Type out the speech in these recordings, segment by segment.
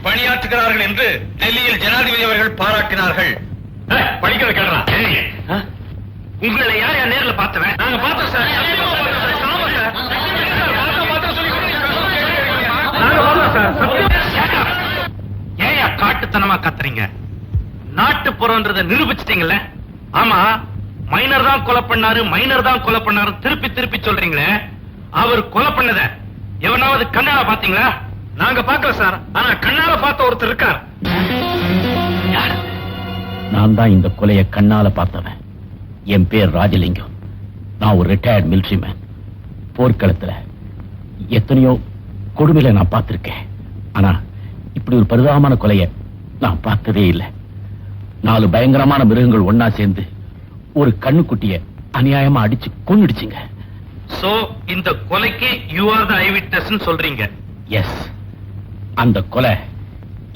பணியாற்றுகிறார்கள் என்று டெல்லியில் ஜனாதிபதி அவர்கள் பாராட்டினார்கள். படிக்கிற கேட்கலாம். உங்களை யார் யார் நேரில் பார்த்தவன்? நாங்க பார்த்தோம் சார். ஏயா காட்டுத்தனமா கத்துறீங்க? நாட்டுப்புறம்ன்றத நிரூபிச்சிட்டீங்கல்ல. ஆமா, மைனர் தான் கொலை பண்ணாரு, மைனர் தான் கொலை பண்ணாரு திருப்பி திருப்பி சொல்றீங்களே, அவர் கொலை பண்ணத எவனாவது கண்ணால பாத்தீங்களா? நாங்க பாக்கல சார், ஆனா கண்ணால பார்த்த ஒருத்தர் இருக்கார். நான் தான் இந்த கொலையை கண்ணால பார்த்தவன். என் பேர் ராஜலிங்கம். நான் ஒரு ரிட்டையர்ட் மிலிட்டரி மேன். போர்க்களத்துல எத்தனையோ கொடுமையில நான் பார்த்திருக்கேன். ஆனா இப்படி ஒரு பரிதாபமான கொலையை நான் பார்த்ததே இல்லை. 4 பயங்கரமான மிருகங்கள் ஒன்னா சேர்ந்து ஒரு கண்ணுக்குட்டிய அநியாயமா அடிச்சு கொன்னுடுச்சுங்க. சோ இந்த கொலைக்கு you are the I witness சொல்றீங்க? எஸ். அந்த கொலை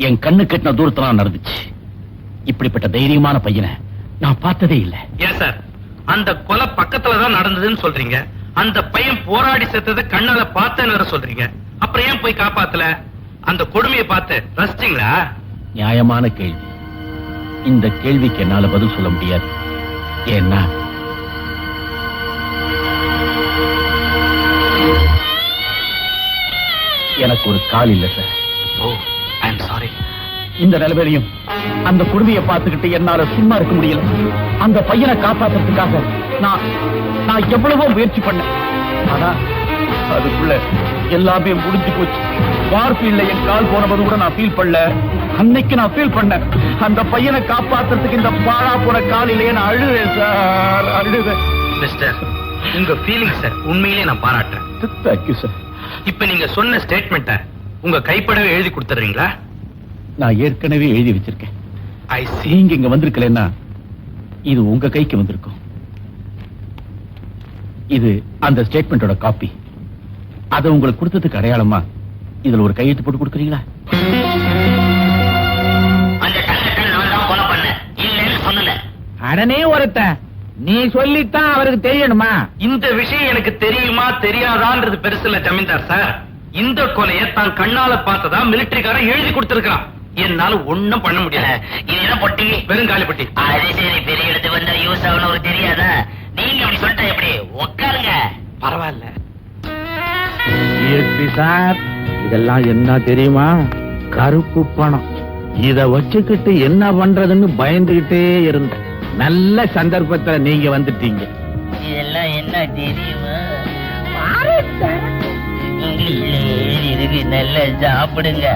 என் கண்ணு கெட்டின தூரத்துல நடந்துச்சு. இப்படிப்பட்ட தைரியமான பையனை நான் பார்த்ததே இல்லை. ஏன் சார், அந்த கொலை பக்கத்துல தான் நடந்ததுன்னு சொல்றீங்க, அந்த பையன் போராடி செத்ததை கண்ணால பார்த்தேன்னு சொல்றீங்க, அப்புறம் ஏன் போய் காப்பாத்தல? அந்த கொடுமையை பார்த்து ரசிச்சீங்களா? நியாயமான கேள்வி. இந்த கேள்விக்கு என்னால பதில் சொல்ல முடியாது. ஏன்னா எனக்கு ஒரு கால் இல்ல sir. O, I am sorry. இந்த நிலைமையிலையும் அந்த கொடுமையை பார்த்துக்கிட்டு என்னால சும்மா இருக்க முடியல. அந்த பையனை காப்பாத்துறதுக்காக நான் எவ்வளவோ முயற்சி பண்ணேன். ஆனா அதுக்குள்ள எல்லாமே முடிஞ்சு போச்சு. வார்ஃபீல்ட்ல என் கால் போனது கூட நான் ஃபீல் பண்ணல. அன்னைக்கு நான் ஃபீல் பண்ணேன். அந்த பையனை காப்பாத்துறதுக்கு இந்த பாழா போன காலிலேயே நான் அழுவேன் சார், அழுவேன். மிஸ்டர், உங்க ஃபீலிங் சார் உண்மையிலேயே நான் பாராட்டுறேன். Thank you sir. இப்ப நீங்க சொன்ன ஸ்டேட்மெண்ட்டை உங்க கைப்படவே எழுதி கொடுத்துறீங்களா? நான் ஏற்கனவே எழுதி வச்சிருக்கேன். ஐ சீ. நீங்க இங்க வந்திருக்கலன்னா இது உங்க கைக்கு வந்திருக்கும். இது அந்த ஸ்டேட்மெண்டோட காப்பி. அதை உங்களுக்கு கொடுத்ததுக்கு அடையாளமா இதுல ஒரு கையெழுத்து போட்டு கொடுக்குறீங்களா? அடனே ஒருத்த நீ சொல்லித்தான் அவருக்கு தெரியணுமா? இந்த விஷயம் எனக்கு தெரியுமா தெரியாதான்றது பெருசு இல்ல ஜமீன்தார் சார். இந்த கொலையை தான் கண்ணால பார்த்ததா மிலிட்டரிக்காரன் எழுதி கொடுத்திருக்கான். என்னால ஒண்ணும் பண்ண முடியல. இது பொட்டி, வெறும் காலி பொட்டி. அது சரி, பெரிய இடத்துக்கு வந்தா யூஸ் ஆகணும் ஒரு தெரியாதா? நீங்க அப்படி சொல்லிட்டா எப்படி? உட்காருங்க. பரவாயில்ல சார், இதெல்லாம் என்ன தெரியுமா? கருப்பு பணம். இத வச்சுக்கிட்டு என்ன பண்றதுன்னு பயந்துகிட்டே இருந்தேன். நல்ல சந்தர்ப்பத்துல நீங்க வந்துட்டீங்க. இதெல்லாம் என்ன தெரியுமா? இங்கிலீஷ்ல எழுதி இருக்கு, நல்லா சாப்பிடுங்க.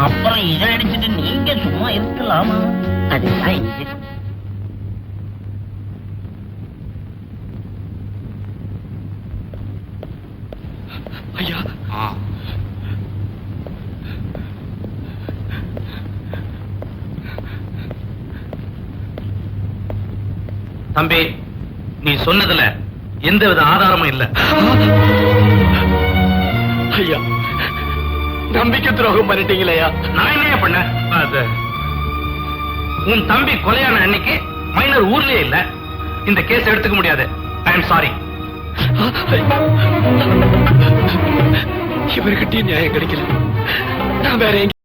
அப்புறம் இதை அடிச்சுட்டு நீங்க சும்மா இருக்கலாமா? அதுதான் இது. ஐயா, தம்பி, நீ சொன்னதுல எந்தவித ஆதாரமும் இல்ல. ஐயா, நம்பிக்கை துரோகம் பண்ணிட்டீங்களா? நான் என்ன பண்ண? உன் தம்பி கொலையான அன்னைக்கு மைனர் ஊர்லயே இல்ல. இந்த கேஸ் எடுத்துக்க முடியாது. I am sorry. இவர்கிட்ட நியாயம் கிடைக்கல. நான் வேற